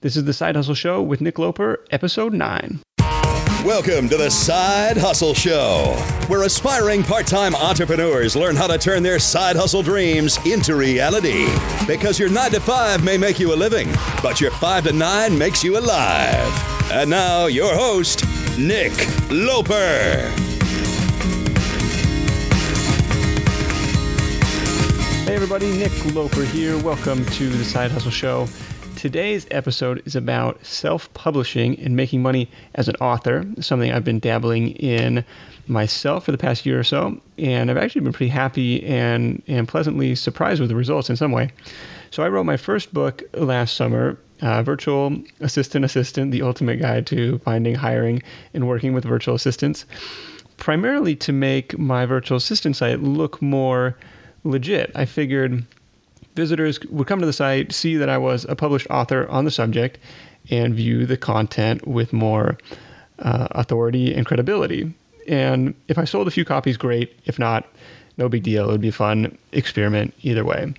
This is the Side Hustle Show with Nick Loper, episode 9. Welcome to the Side Hustle Show, where aspiring part-time entrepreneurs learn how to turn their side hustle dreams into reality. Because your 9 to 5 may make you a living, but your 5 to 9 makes you alive. And now, your host, Nick Loper. Hey everybody, Nick Loper here. Welcome to the Side Hustle Show. Today's episode is about self-publishing and making money as an author, something I've been dabbling in myself for the past year or so, and I've actually been pretty happy and pleasantly surprised with the results in some way. So I wrote my first book last summer, Virtual Assistant, the ultimate guide to finding, hiring, and working with virtual assistants, primarily to make my virtual assistant site look more legit. I figured visitors would come to the site, see that I was a published author on the subject, and view the content with more authority and credibility. And if I sold a few copies, great. If not, no big deal. It would be a fun experiment either way.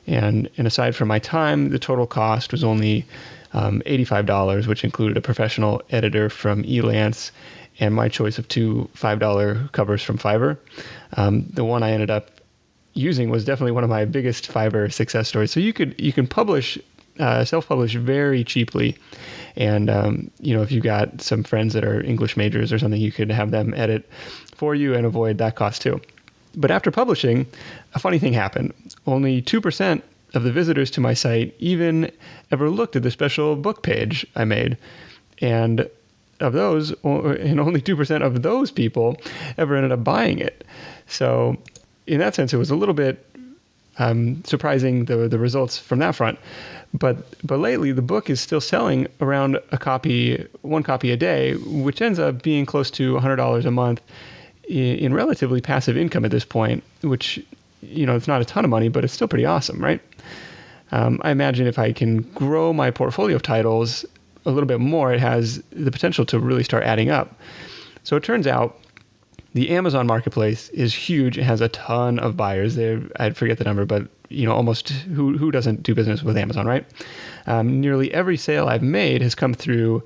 And aside from my time, the total cost was only $85, which included a professional editor from Elance and my choice of two $5 covers from Fiverr. The one I ended up using was definitely one of my biggest Fiverr success stories. So you can publish, self-publish very cheaply. And, if you've got some friends that are English majors or something, you could have them edit for you and avoid that cost too. But after publishing, a funny thing happened. Only 2% of the visitors to my site even ever looked at the special book page I made. And of those, and only 2% of those people ever ended up buying it. So in that sense, it was a little bit surprising, the results from that front. But lately, the book is still selling around one copy a day, which ends up being close to $100 a month in relatively passive income at this point, which, it's not a ton of money, but it's still pretty awesome, right? I imagine if I can grow my portfolio of titles a little bit more, it has the potential to really start adding up. So it turns out the Amazon marketplace is huge. It has a ton of buyers there. I forget the number, but almost who doesn't do business with Amazon, right? Nearly every sale I've made has come through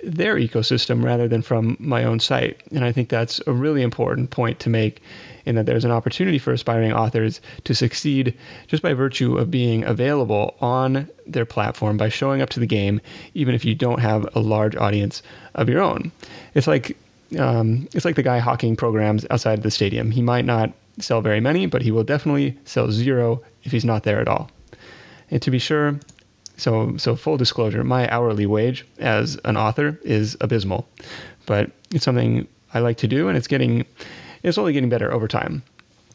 their ecosystem rather than from my own site. And I think that's a really important point to make, in that there's an opportunity for aspiring authors to succeed just by virtue of being available on their platform, by showing up to the game, even if you don't have a large audience of your own. It's like the guy hawking programs outside the stadium. He might not sell very many, but he will definitely sell zero if he's not there at all. And to be sure, so full disclosure, my hourly wage as an author is abysmal, but it's something I like to do, and it's only getting better over time.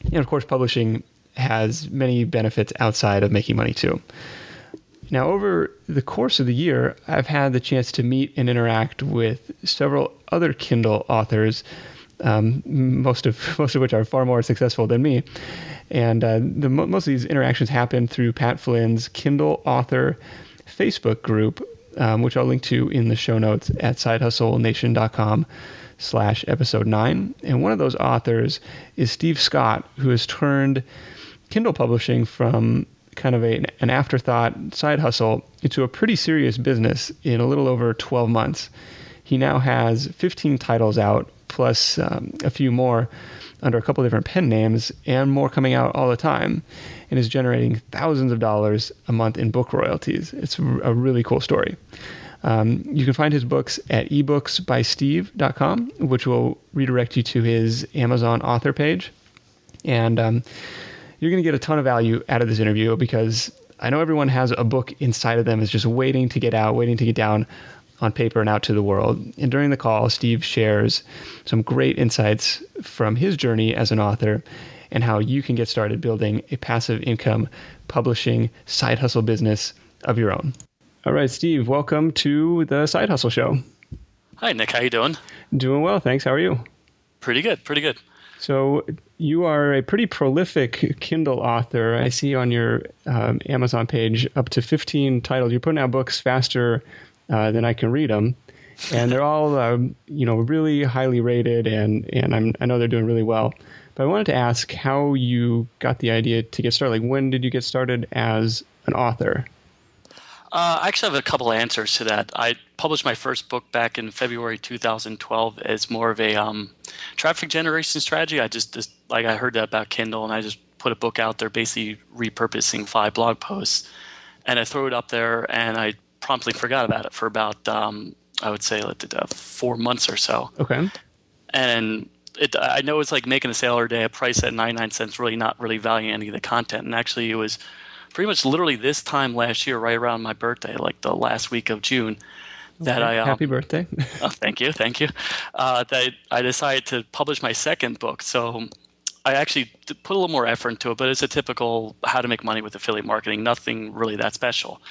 And of course, publishing has many benefits outside of making money too. Now, over the course of the year, I've had the chance to meet and interact with several other Kindle authors, most of which are far more successful than me. And most of these interactions happen through Pat Flynn's Kindle author Facebook group, which I'll link to in the show notes at sidehustlenation.com/episode 9. And one of those authors is Steve Scott, who has turned Kindle publishing from kind of an afterthought side hustle into a pretty serious business in a little over 12 months. He now has 15 titles out, plus a few more under a couple different pen names, and more coming out all the time, and is generating thousands of dollars a month in book royalties. It's a really cool story. You can find his books at ebooksbysteve.com, which will redirect you to his Amazon author page. And you're going to get a ton of value out of this interview, because I know everyone has a book inside of them is just waiting to get out, waiting to get down on paper and out to the world. And during the call, Steve shares some great insights from his journey as an author and how you can get started building a passive income publishing side hustle business of your own. All right, Steve, welcome to the Side Hustle Show. Hi, Nick. How you doing? Doing well, thanks. How are you? Pretty good. So you are a pretty prolific Kindle author. I see on your Amazon page up to 15 titles. You're putting out books faster than I can read them. And they're all, really highly rated, and I know they're doing really well. But I wanted to ask how you got the idea to get started. Like, when did you get started as an author? I actually have a couple of answers to that. I published my first book back in February 2012 as more of a traffic generation strategy. I just like I heard that about Kindle, and I just put a book out there, basically repurposing 5 blog posts, and I threw it up there, and I promptly forgot about it for about I would say 4 months or so. Okay. And I know it's like making a sale or day, a price at 99 cents, really not really valuing any of the content. And actually, it was pretty much literally this time last year, right around my birthday, like the last week of June, that Okay. I Happy birthday. oh, thank you. That I decided to publish my second book. So I actually put a little more effort into it, but it's a typical how to make money with affiliate marketing. Nothing really that special.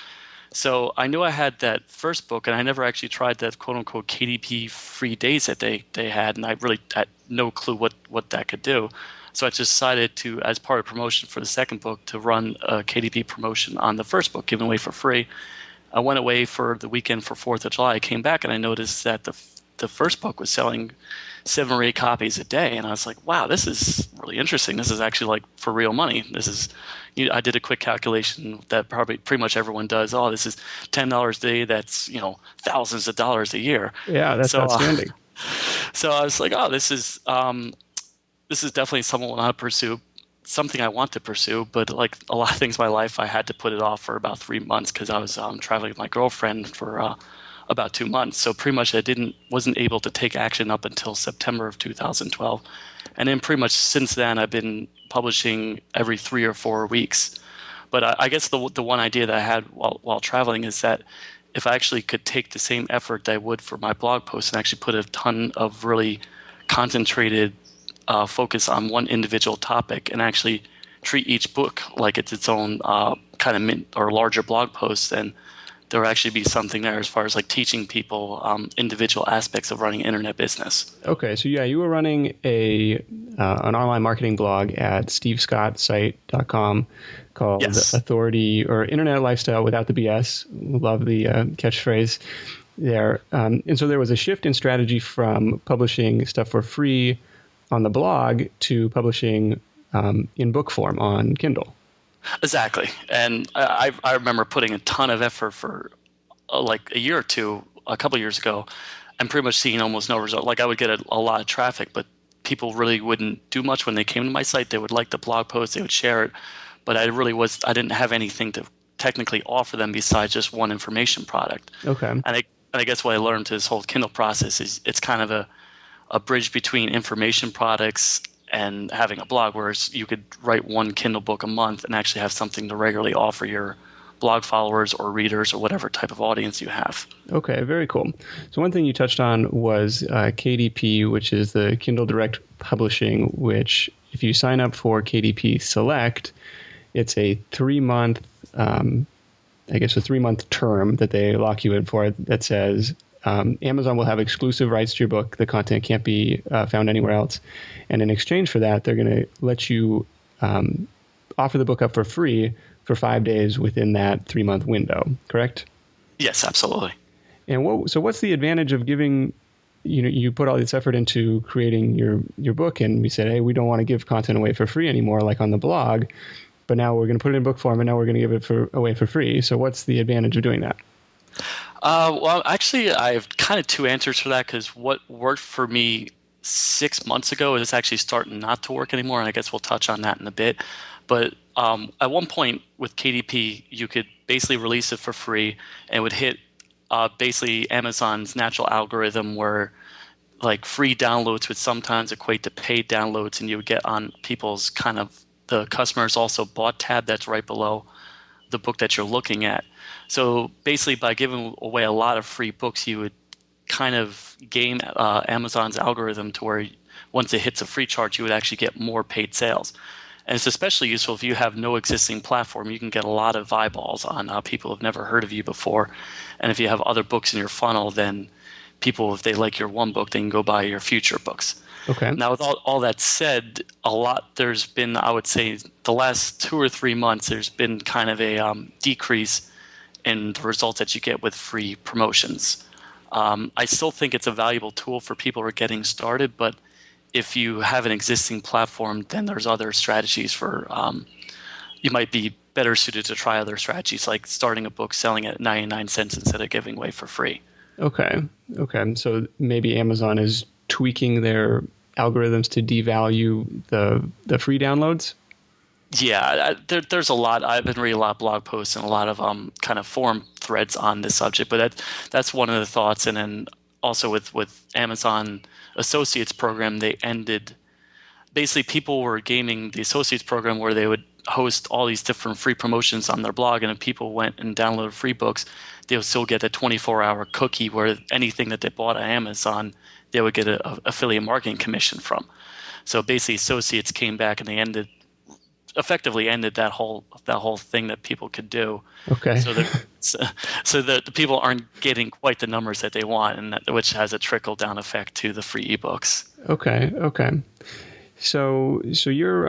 So I knew I had that first book, and I never actually tried that quote unquote KDP free days that they had, and I really had no clue what that could do. So I just decided to, as part of promotion for the second book, to run a KDP promotion on the first book, given away for free. I went away for the weekend for 4th of July. I came back and I noticed that the first book was selling 7 or 8 copies a day, and I was like, wow, this is really interesting. This is actually like for real money. I did a quick calculation that probably pretty much everyone does. Oh, this is $10 a day. That's thousands of dollars a year. Yeah, that's outstanding. So I was like, oh, this is definitely something I want to pursue. But like a lot of things in my life, I had to put it off for about 3 months because I was traveling with my girlfriend for about 2 months. So pretty much wasn't able to take action up until September of 2012. And then pretty much since then, I've been publishing every 3 or 4 weeks. But I guess the one idea that I had while traveling is that if I actually could take the same effort that I would for my blog posts and actually put a ton of really concentrated focus on one individual topic and actually treat each book like it's its own kind of or larger blog post, then there will actually be something there as far as like teaching people individual aspects of running an internet business. Okay, so yeah, you were running an online marketing blog at stevescottsite.com called Yes. Authority or Internet Lifestyle Without the BS. Love the catchphrase there. And so there was a shift in strategy from publishing stuff for free on the blog to publishing in book form on Kindle. Exactly. And I remember putting a ton of effort for like a year or two, a couple of years ago, and pretty much seeing almost no result. Like I would get a lot of traffic, but people really wouldn't do much when they came to my site. They would like the blog post, they would share it, but I didn't have anything to technically offer them besides just one information product. Okay. And I guess what I learned through this whole Kindle process is it's kind of a bridge between information products and having a blog, whereas you could write one Kindle book a month and actually have something to regularly offer your blog followers or readers or whatever type of audience you have. Okay, very cool. So one thing you touched on was KDP, which is the Kindle Direct Publishing, which if you sign up for KDP Select, it's a 3-month, a 3-month term that they lock you in for that says Amazon will have exclusive rights to your book. The content can't be found anywhere else. And in exchange for that, they're going to let you offer the book up for free for 5 days within that 3-month window, correct? Yes, absolutely. And what's the advantage of giving, you put all this effort into creating your book, and we said, hey, we don't want to give content away for free anymore, like on the blog, but now we're going to put it in book form, and now we're going to give it away for free. So what's the advantage of doing that? Well, actually, I have kind of 2 answers for that, because what worked for me 6 months ago is actually starting not to work anymore, and I guess we'll touch on that in a bit. But at one point with KDP, you could basically release it for free, and it would hit basically Amazon's natural algorithm where like free downloads would sometimes equate to paid downloads, and you would get on people's kind of the customers also bought tab that's right below the book that you're looking at. So basically by giving away a lot of free books, you would kind of game Amazon's algorithm to where once it hits a free chart, you would actually get more paid sales. And it's especially useful if you have no existing platform. You can get a lot of eyeballs on people who have never heard of you before. And if you have other books in your funnel, then people, if they like your one book, they can go buy your future books. Okay. Now, with all that said, there's been, I would say, the last 2 or 3 months, there's been kind of a decrease in the results that you get with free promotions. I still think it's a valuable tool for people who are getting started, but if you have an existing platform, then there's other strategies for you might be better suited to try other strategies, like starting a book, selling it at 99 cents instead of giving away for free. Okay. So maybe Amazon is tweaking their algorithms to devalue the free downloads? Yeah, there's a lot. I've been reading a lot of blog posts and a lot of kind of forum threads on this subject, but that's one of the thoughts. And then also with Amazon Associates program, they ended basically people were gaming the Associates program where they would host all these different free promotions on their blog, and if people went and downloaded free books, they would still get a 24-hour cookie where anything that they bought on Amazon, they would get a affiliate marketing commission from. So basically, Associates came back and they effectively ended that whole thing that people could do. Okay. So that the people aren't getting quite the numbers that they want, and which has a trickle down effect to the free ebooks. Okay. So your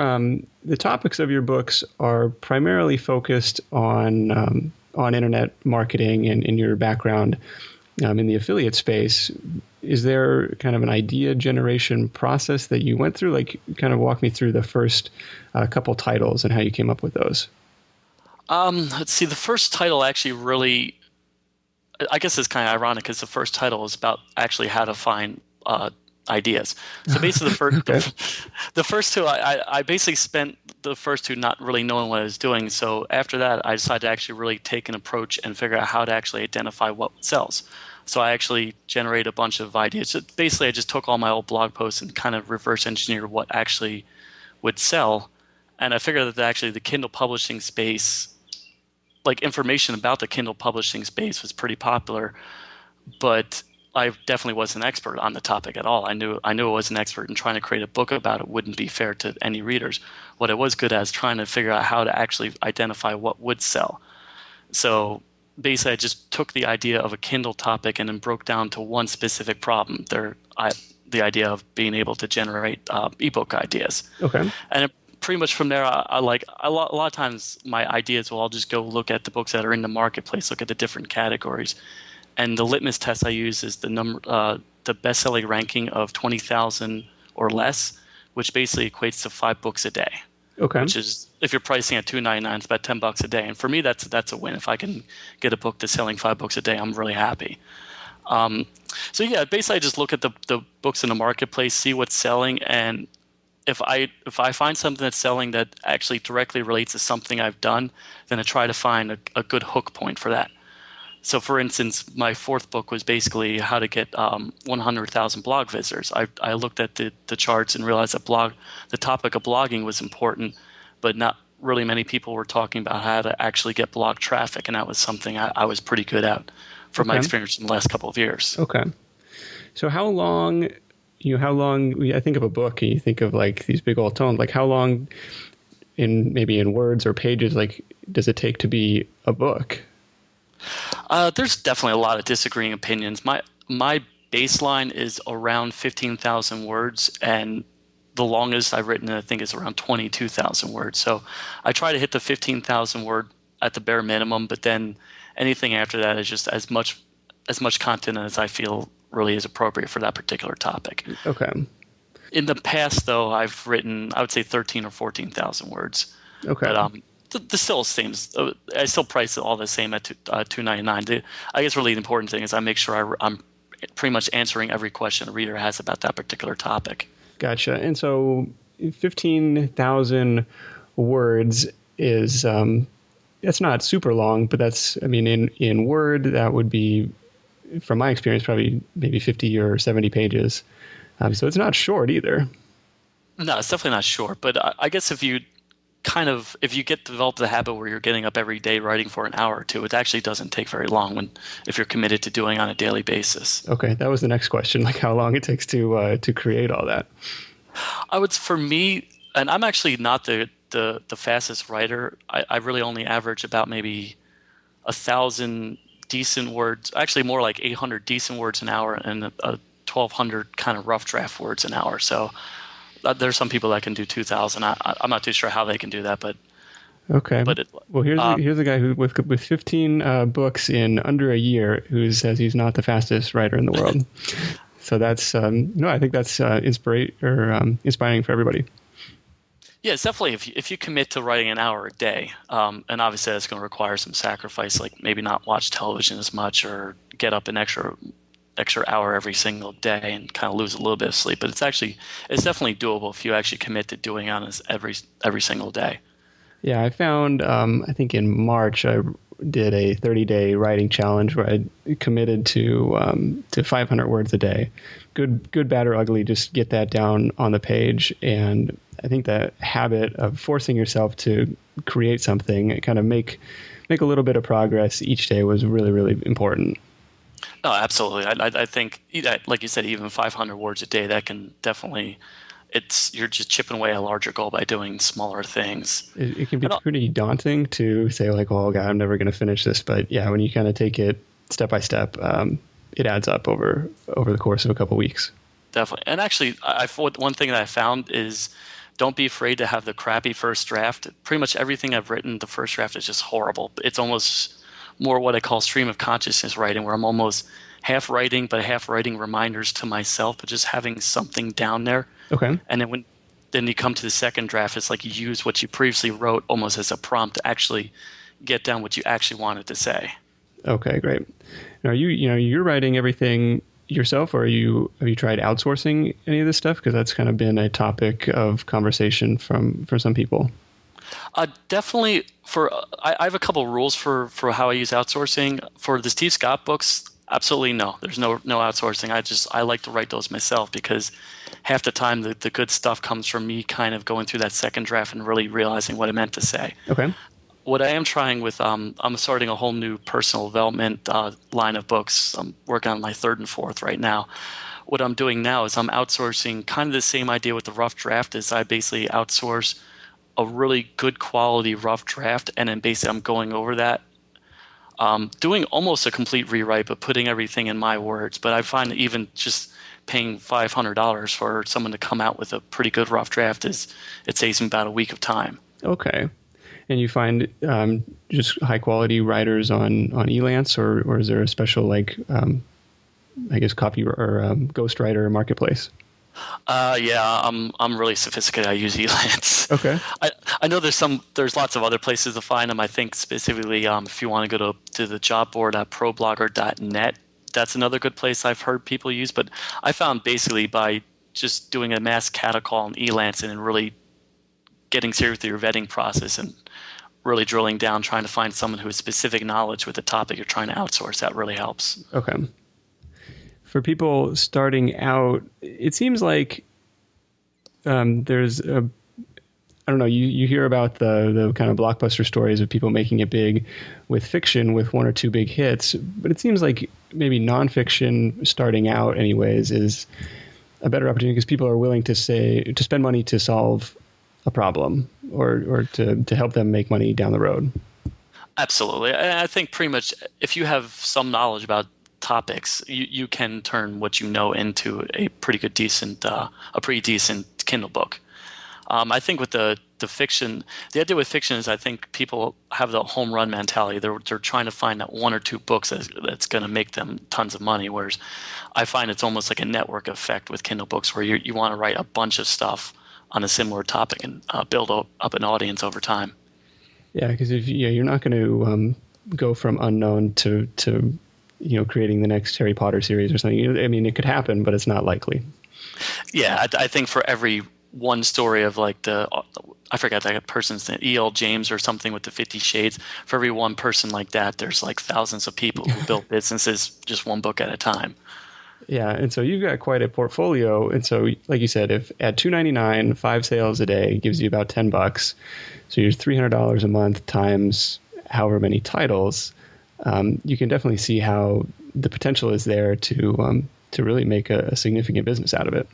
the topics of your books are primarily focused on internet marketing and in your background in the affiliate space. Is there kind of an idea generation process that you went through? Like, kind of walk me through the first couple titles and how you came up with those. Let's see. The first title actually really, I guess it's kind of ironic because the first title is about actually how to find ideas. So basically, the first two, I basically spent the first two not really knowing what I was doing. So after that, I decided to actually really take an approach and figure out how to actually identify what sells. So I actually generated a bunch of ideas. So basically, I just took all my old blog posts and kind of reverse engineered what actually would sell. And I figured that actually the Kindle publishing space, like information about the Kindle publishing space was pretty popular, but I definitely wasn't an expert on the topic at all. I knew I was an expert, and trying to create a book about it wouldn't be fair to any readers. What I was good at is trying to figure out how to actually identify what would sell. So basically, I just took the idea of a Kindle topic and then broke down to one specific problem. The idea of being able to generate ebook ideas. Okay. And pretty much from there, I like a lot of times my ideas will I'll just go look at the books that are in the marketplace, look at the different categories. And the litmus test I use is the best-selling ranking of 20,000 or less, which basically equates to 5 books a day. Okay. Which is, if you're pricing at $2.99, it's about $10 a day. And for me, that's a win. If I can get a book that's selling 5 books a day, I'm really happy. So yeah, basically I just look at the books in the marketplace, see what's selling, and if I find something that's selling that actually directly relates to something I've done, then I try to find a good hook point for that. So, for instance, my 4th book was basically how to get 100,000 blog visitors. I looked at the charts and realized that the topic of blogging was important, but not really many people were talking about how to actually get blog traffic, and that was something I was pretty good at from my experience in the last couple of years. Okay. So how long, I think of a book and you think of like these big old tomes, like how long maybe in words or pages, like does it take to be a book? There's definitely a lot of disagreeing opinions. My baseline is around 15,000 words, and the longest I've written, I think, is around 22,000 words. So I try to hit the 15,000 word at the bare minimum, but then anything after that is just as much content as I feel really is appropriate for that particular topic. Okay. In the past, though, I've written, I would say 13 or 14,000 words. Okay. But the still seems, I still price it all the same at $2.99. I guess really the important thing is I make sure I'm pretty much answering every question a reader has about that particular topic. Gotcha. And so 15,000 words is, that's not super long, but that's, I mean, in Word, that would be, from my experience, probably maybe 50 or 70 pages. So it's not short either. No, it's definitely not short. But I guess if you develop the habit where you're getting up every day writing for an hour or two, it actually doesn't take very long if you're committed to doing on a daily basis. Okay, that was the next question, like how long it takes to create all that. For me, and I'm actually not the fastest writer. I really only average about maybe 1,000 decent words, actually more like 800 decent words an hour and 1,200 kind of rough draft words an hour. So there's some people that can do 2,000. I'm not too sure how they can do that, but okay. But here's a guy who with 15 books in under a year who says he's not the fastest writer in the world. So that's I think that's inspiring for everybody. Yeah, it's definitely if you commit to writing an hour a day, and obviously that's going to require some sacrifice, like maybe not watch television as much or get up an extra hour every single day and kind of lose a little bit of sleep. But it's definitely doable if you actually commit to doing on this every single day. Yeah, I found, I think in March, I did a 30-day writing challenge where I committed to 500 words a day. Good, bad, or ugly, just get that down on the page. And I think that habit of forcing yourself to create something, kind of make a little bit of progress each day was really, really important. No, absolutely. I think, like you said, even 500 words a day, that can definitely, you're just chipping away a larger goal by doing smaller things. It can be And pretty daunting to say like, oh God, I'm never going to finish this. But yeah, when you kind of take it step by step, it adds up over the course of a couple weeks. definitely. And actually, one thing that I found is don't be afraid to have the crappy first draft. Pretty much everything I've written, the first draft is just horrible. It's almost more what I call stream of consciousness writing, where I'm almost half writing, but half writing reminders to myself, but just having something down there. Okay. And then you come to the second draft, it's like you use what you previously wrote almost as a prompt to actually get down what you actually wanted to say. Okay, great. Now, you're writing everything yourself, or have you tried outsourcing any of this stuff? Because that's kind of been a topic of conversation for some people. Definitely. I have a couple rules for how I use outsourcing. For the Steve Scott books, absolutely no. There's no outsourcing. I like to write those myself because half the time the good stuff comes from me kind of going through that second draft and really realizing what I meant to say. Okay. What I am trying with, I'm starting a whole new personal development line of books. I'm working on my third and fourth right now. What I'm doing now is I'm outsourcing kind of the same idea with the rough draft. Is I basically outsource a really good quality rough draft, and then basically I'm going over that, doing almost a complete rewrite, but putting everything in my words. But I find that even just paying $500 for someone to come out with a pretty good rough draft it saves me about a week of time. Okay. And you find just high quality writers on Elance, or is there a special I guess copy or ghostwriter marketplace? Yeah, I'm really sophisticated. I use Elance. Okay. I know there's lots of other places to find them. I think specifically if you want to go to the job board at problogger.net, that's another good place I've heard people use. But I found basically by just doing a mass catacall on Elance and really getting serious with your vetting process and really drilling down, trying to find someone who has specific knowledge with the topic you're trying to outsource, that really helps. Okay. For people starting out, it seems like there's I don't know, you hear about the kind of blockbuster stories of people making it big with fiction with one or two big hits, but it seems like maybe nonfiction starting out anyways is a better opportunity because people are willing to spend money to solve a problem or to help them make money down the road. Absolutely. I think pretty much if you have some knowledge about topics, you can turn what you know into a pretty decent Kindle book. I think with the fiction, the idea with fiction is I think people have the home run mentality. They're trying to find that one or two books that's going to make them tons of money. Whereas I find it's almost like a network effect with Kindle books where you want to write a bunch of stuff on a similar topic and build up an audience over time. Yeah, because you're not going to go from unknown to creating the next Harry Potter series or something. I mean, it could happen, but it's not likely. Yeah, I think for every one story of like I forgot that person's name, E.L. James or something with the 50 Shades. For every one person like that, there's like thousands of people who build businesses just one book at a time. Yeah, and so you've got quite a portfolio. And so, like you said, if at $2.99, 5 sales a day gives you about $10, so you're $300 a month times however many titles, you can definitely see how the potential is there to really make a significant business out of it.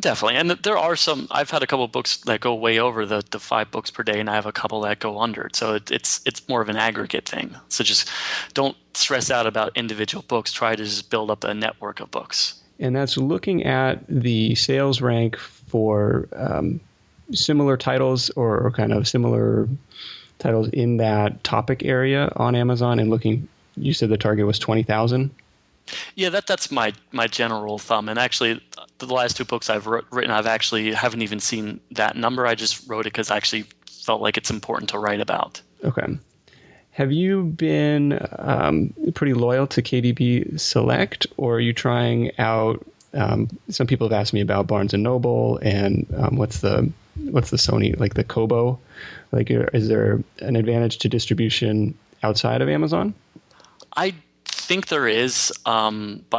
Definitely. And there are I've had a couple of books that go way over the 5 books per day, and I have a couple that go under it. So it's more of an aggregate thing. So just don't stress out about individual books. Try to just build up a network of books. And that's looking at the sales rank for similar titles or kind of similar titles in that topic area on Amazon and looking, you said the target was 20,000? Yeah, that's my general rule of thumb. And actually, the last two books I've written, I've actually haven't even seen that number. I just wrote it because I actually felt like it's important to write about. Okay. Have you been pretty loyal to KDP Select, or are you trying out? Some people have asked me about Barnes and Noble, and what's the Sony, like the Kobo? Like, is there an advantage to distribution outside of Amazon? I think there is, but I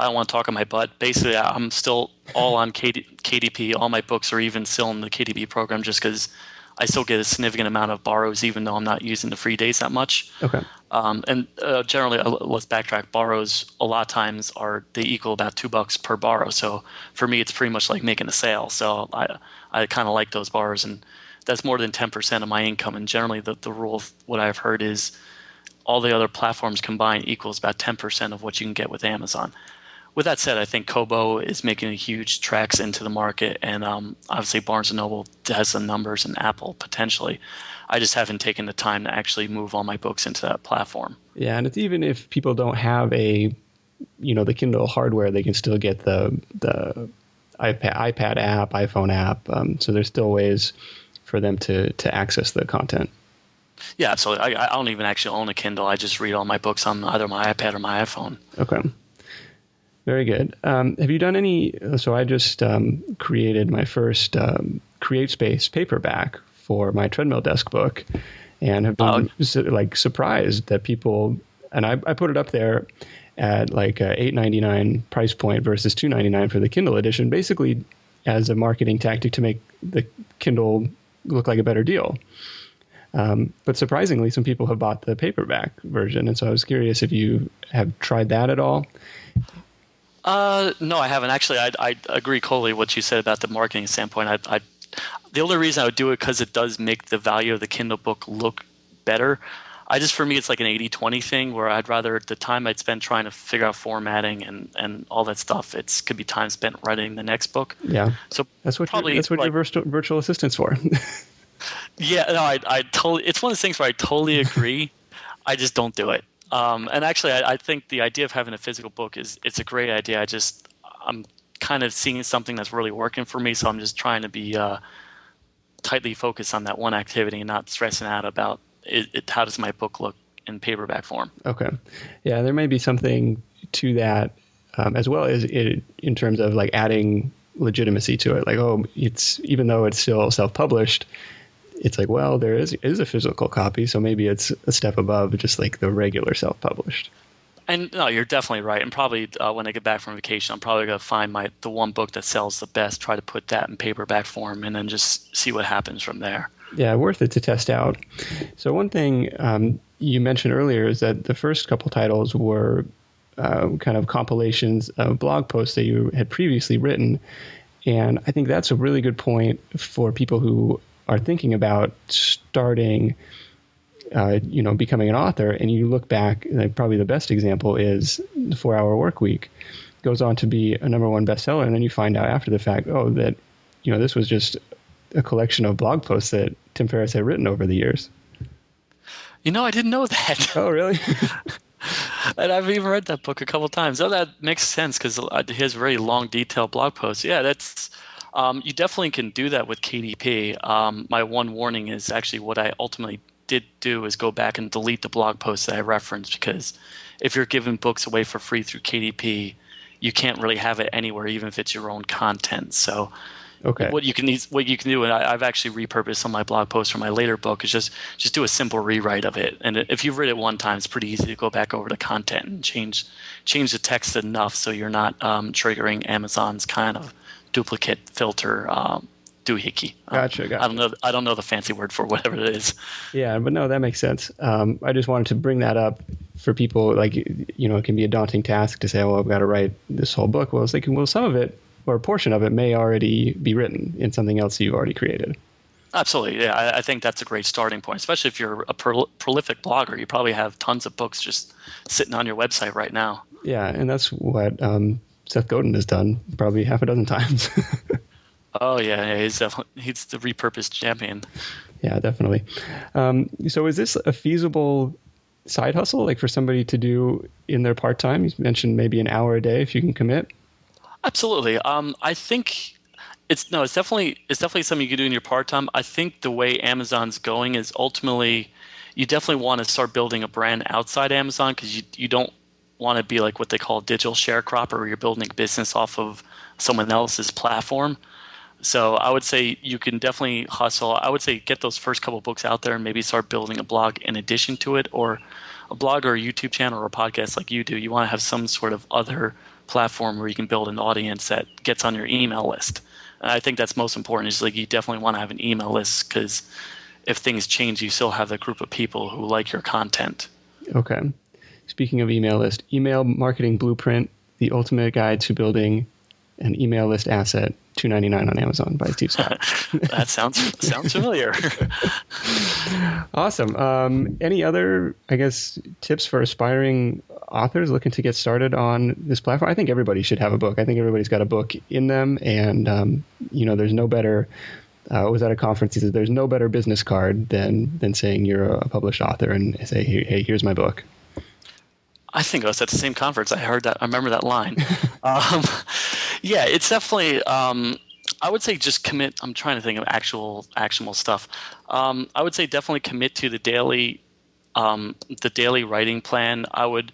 don't want to talk on my butt. Basically, I'm still all on KDP. All my books are even still in the KDP program just because I still get a significant amount of borrows, even though I'm not using the free days that much. Okay. And generally, let's backtrack. Borrows a lot of times they equal about $2 per borrow. So for me, it's pretty much like making a sale. So I kind of like those borrows, and that's more than 10% of my income. And generally, the rule of what I've heard is all the other platforms combined equals about 10% of what you can get with Amazon. With that said, I think Kobo is making a huge tracks into the market, and obviously Barnes & Noble has the numbers, and Apple potentially. I just haven't taken the time to actually move all my books into that platform. Yeah, and it's even if people don't have the Kindle hardware, they can still get the iPad app, iPhone app. So there's still ways for them to access the content. Yeah, absolutely. I don't even actually own a Kindle. I just read all my books on either my iPad or my iPhone. Okay. Very good. Have you done any? So I just created my first CreateSpace paperback for my treadmill desk book, and have been surprised that people. And I put it up there at like a $8.99 price point versus $2.99 for the Kindle edition, basically as a marketing tactic to make the Kindle look like a better deal. But surprisingly, some people have bought the paperback version, and so I was curious if you have tried that at all. No, I haven't. Actually, I agree totally with what you said about the marketing standpoint. The only reason I would do it because it does make the value of the Kindle book look better. For me, it's like an 80-20 thing where I'd rather the time I'd spend trying to figure out formatting and all that stuff, it could be time spent writing the next book. Yeah. So that's what your virtual assistant's for. Yeah, no, I totally. It's one of those things where I totally agree. I just don't do it. And actually, I think the idea of having a physical book it's a great idea. I'm kind of seeing something that's really working for me, so I'm just trying to be tightly focused on that one activity and not stressing out about how does my book look in paperback form. Okay, yeah, there may be something to that as well as in terms of like adding legitimacy to it. Like, it's even though it's still self-published. It's like, well, there is a physical copy, so maybe it's a step above just like the regular self-published. And no, you're definitely right. And probably when I get back from vacation, I'm probably going to find the one book that sells the best, try to put that in paperback form, and then just see what happens from there. Yeah, worth it to test out. So one thing you mentioned earlier is that the first couple titles were kind of compilations of blog posts that you had previously written. And I think that's a really good point for people who are thinking about starting, becoming an author, and you look back, probably the best example is the 4-Hour Workweek. Goes on to be a number one bestseller, and then you find out after the fact, that this was just a collection of blog posts that Tim Ferriss had written over the years. I didn't know that. Oh, really? And I've even read that book a couple of times. Oh, that makes sense because he has very long, detailed blog posts. Yeah, that's. You definitely can do that with KDP. My one warning is actually what I ultimately did do is go back and delete the blog posts that I referenced, because if you're giving books away for free through KDP, you can't really have it anywhere, even if it's your own content. So okay. What you can do, and I've actually repurposed some of my blog posts for my later book, is just do a simple rewrite of it. And if you've read it one time, it's pretty easy to go back over the content and change the text enough so you're not triggering Amazon's kind of duplicate filter doohickey. Gotcha. I don't know the fancy word for whatever it is. Yeah, but no, that makes sense. I just wanted to bring that up for people. Like, it can be a daunting task to say, well, I've got to write this whole book. Well, I was thinking, well, some of it or a portion of it may already be written in something else you've already created. Absolutely. Yeah, I think that's a great starting point, especially if you're a prolific blogger. You probably have tons of books just sitting on your website right now. Yeah, and that's what Seth Godin has done probably half a dozen times. Oh, yeah, he's the repurposed champion. Yeah, definitely. So is this a feasible side hustle, like for somebody to do in their part-time? You mentioned maybe an hour a day if you can commit. Absolutely. I think it's definitely something you can do in your part time. I think the way Amazon's going is ultimately you definitely want to start building a brand outside Amazon because you don't want to be like what they call a digital sharecropper, where you're building a business off of someone else's platform. So I would say you can definitely hustle. I would say get those first couple books out there and maybe start building a blog in addition to it, or a blog or a YouTube channel or a podcast like you do. You want to have some sort of other platform where you can build an audience that gets on your email list. And I think that's most important. Is like you definitely want to have an email list because if things change, you still have a group of people who like your content. Okay. Speaking of email list, Email Marketing Blueprint, the ultimate guide to building an email list asset, $2.99 on Amazon by Steve Scott. That sounds familiar. Awesome. Any other, I guess, tips for aspiring authors looking to get started on this platform? I think everybody should have a book. I think everybody's got a book in them, and there's no better. I was at a conference. He says there's no better business card than saying you're a published author and say, hey, here's my book. I think I was at the same conference. I heard that. I remember that line. Yeah, it's definitely. I would say just commit. I'm trying to think of actual actionable stuff. I would say definitely commit to the daily writing plan. I would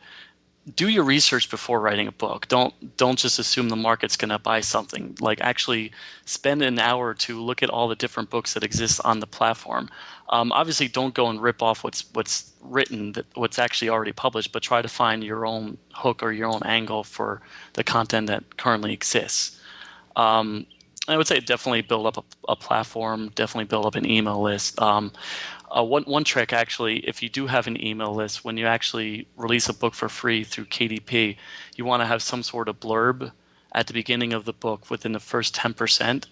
do your research before writing a book. Don't just assume the market's going to buy something. Like actually spend an hour to look at all the different books that exist on the platform. Obviously, don't go and rip off what's written, what's actually already published, but try to find your own hook or your own angle for the content that currently exists. I would say definitely build up a platform, definitely build up an email list. One trick, actually, if you do have an email list, when you actually release a book for free through KDP, you want to have some sort of blurb at the beginning of the book within the first 10%,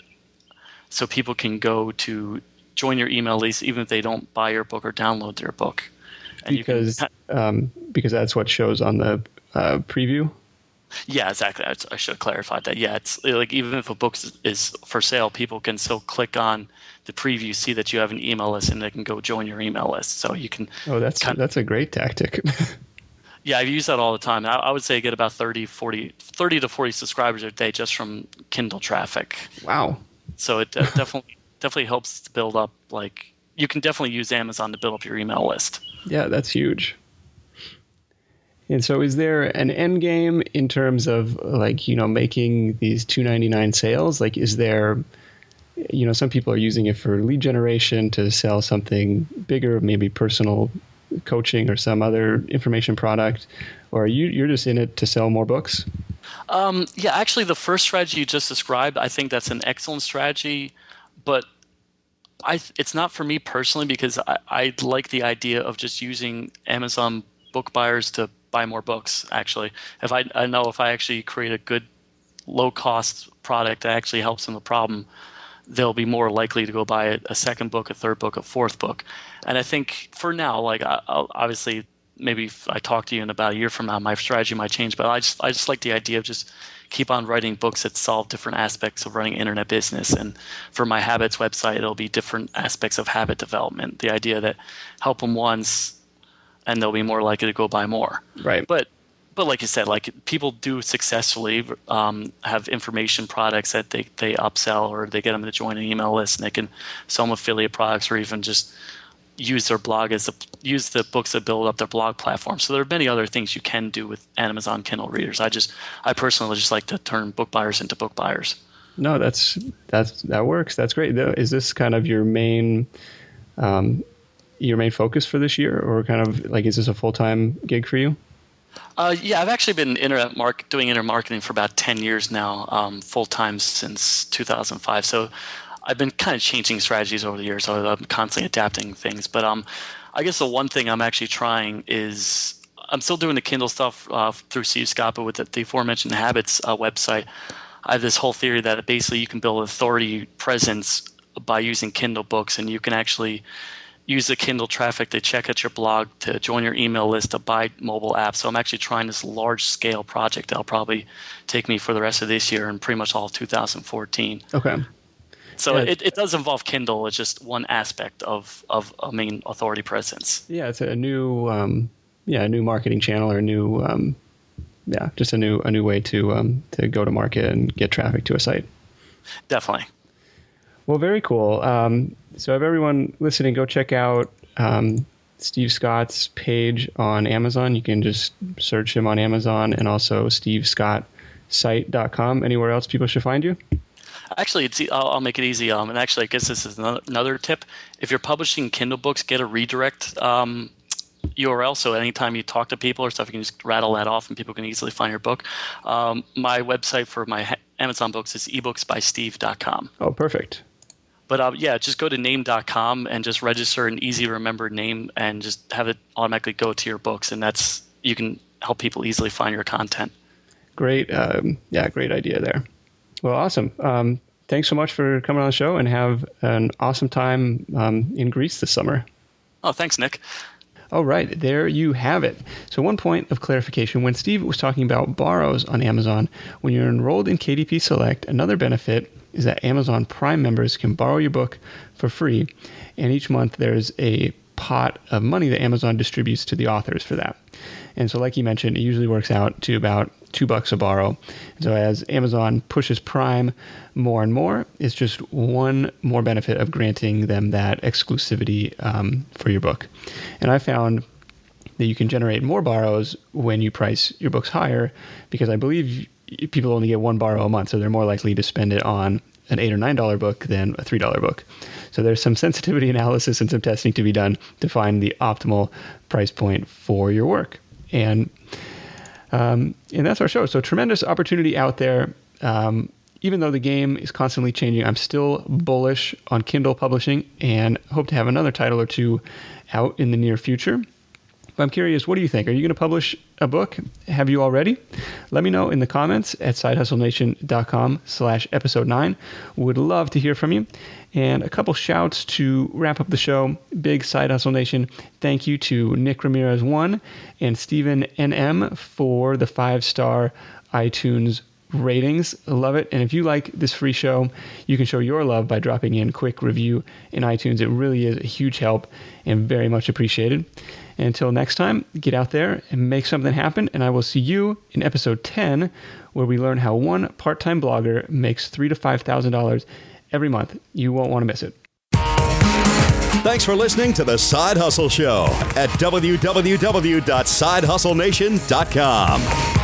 so people can go to join your email list even if they don't buy your book or download their book. And because that's what shows on the preview. Yeah, exactly. I should have clarified that. Yeah, it's like even if a book is for sale, people can still click on the preview, see that you have an email list, and they can go join your email list. So you can. Oh, that's a great tactic. Yeah, I've used that all the time. I would say get about 30 to 40 subscribers a day just from Kindle traffic. Wow. So it definitely helps to build up. Like you can definitely use Amazon to build up your email list. Yeah, that's huge. And so is there an end game in terms of making these $2.99 sales? Like, is there, some people are using it for lead generation to sell something bigger, maybe personal coaching or some other information product, or you're just in it to sell more books? Yeah, actually the first strategy you just described, I think that's an excellent strategy, but it's not for me personally because I like the idea of just using Amazon book buyers to buy more books. Actually, if I know if I actually create a good low cost product that actually helps them the problem, they'll be more likely to go buy a second book, a third book, a fourth book. And I think for now, like I'll obviously maybe if I talk to you in about a year from now, my strategy might change. But I just like the idea of just keep on writing books that solve different aspects of running an internet business. And for my habits website, it'll be different aspects of habit development. The idea that help them once and they'll be more likely to go buy more. Right. But like you said, like people do successfully have information products that they upsell or they get them to join an email list and they can sell them affiliate products or even just use their blog use the books that build up their blog platform. So there are many other things you can do with Amazon Kindle readers. I personally just like to turn book buyers into book buyers. No, that works. That's great. Is this kind of your main focus for this year, or kind of like, is this a full-time gig for you? Yeah, I've actually been doing internet marketing for about 10 years now, full-time since 2005. So I've been kind of changing strategies over the years. So I'm constantly adapting things. But I guess the one thing I'm actually trying is I'm still doing the Kindle stuff through Steve Scott, but with the aforementioned Habits website, I have this whole theory that basically you can build authority presence by using Kindle books, and you can actually use the Kindle traffic to check out your blog, to join your email list, to buy mobile apps. So I'm actually trying this large-scale project that'll probably take me for the rest of this year and pretty much all of 2014. Okay. So yeah, it does involve Kindle. It's just one aspect of a main authority presence. Yeah, it's a new a new marketing channel or a new just a new way to go to market and get traffic to a site. Definitely. Well, very cool. So if everyone listening, go check out Steve Scott's page on Amazon. You can just search him on Amazon, and also stevescottsite.com. Anywhere else people should find you? Actually, I'll make it easy. And actually, I guess this is another tip. If you're publishing Kindle books, get a redirect URL. So anytime you talk to people or stuff, you can just rattle that off and people can easily find your book. My website for my Amazon books is ebooksbysteve.com. Oh, perfect. But just go to name.com and just register an easy to remember name and just have it automatically go to your books. And you can help people easily find your content. Great. Great idea there. Well, awesome. Thanks so much for coming on the show, and have an awesome time in Greece this summer. Oh, thanks, Nick. All right, there you have it. So one point of clarification, when Steve was talking about borrows on Amazon, when you're enrolled in KDP Select, another benefit is that Amazon Prime members can borrow your book for free, and each month there's a pot of money that Amazon distributes to the authors for that. And so like you mentioned, it usually works out to about $2 a borrow. And so as Amazon pushes Prime more and more, it's just one more benefit of granting them that exclusivity for your book. And I found that you can generate more borrows when you price your books higher, because I believe people only get one borrow a month, so they're more likely to spend it on an $8 or $9 book than a $3 book. So there's some sensitivity analysis and some testing to be done to find the optimal price point for your work. And that's our show. So tremendous opportunity out there. Even though the game is constantly changing, I'm still bullish on Kindle publishing and hope to have another title or two out in the near future. But I'm curious, what do you think? Are you going to publish a book? Have you already? Let me know in the comments at sidehustlenation.com/episode 9. Would love to hear from you. And a couple shouts to wrap up the show. Big Side Hustle Nation, thank you to Nick Ramirez 1 and Stephen NM for the 5-star iTunes ratings. I love it. And if you like this free show, you can show your love by dropping in a quick review in iTunes. It really is a huge help and very much appreciated. And until next time, get out there and make something happen. And I will see you in episode 10, where we learn how one part-time blogger makes $3,000 to $5,000 every month. You won't want to miss it. Thanks for listening to The Side Hustle Show at www.sidehustlenation.com.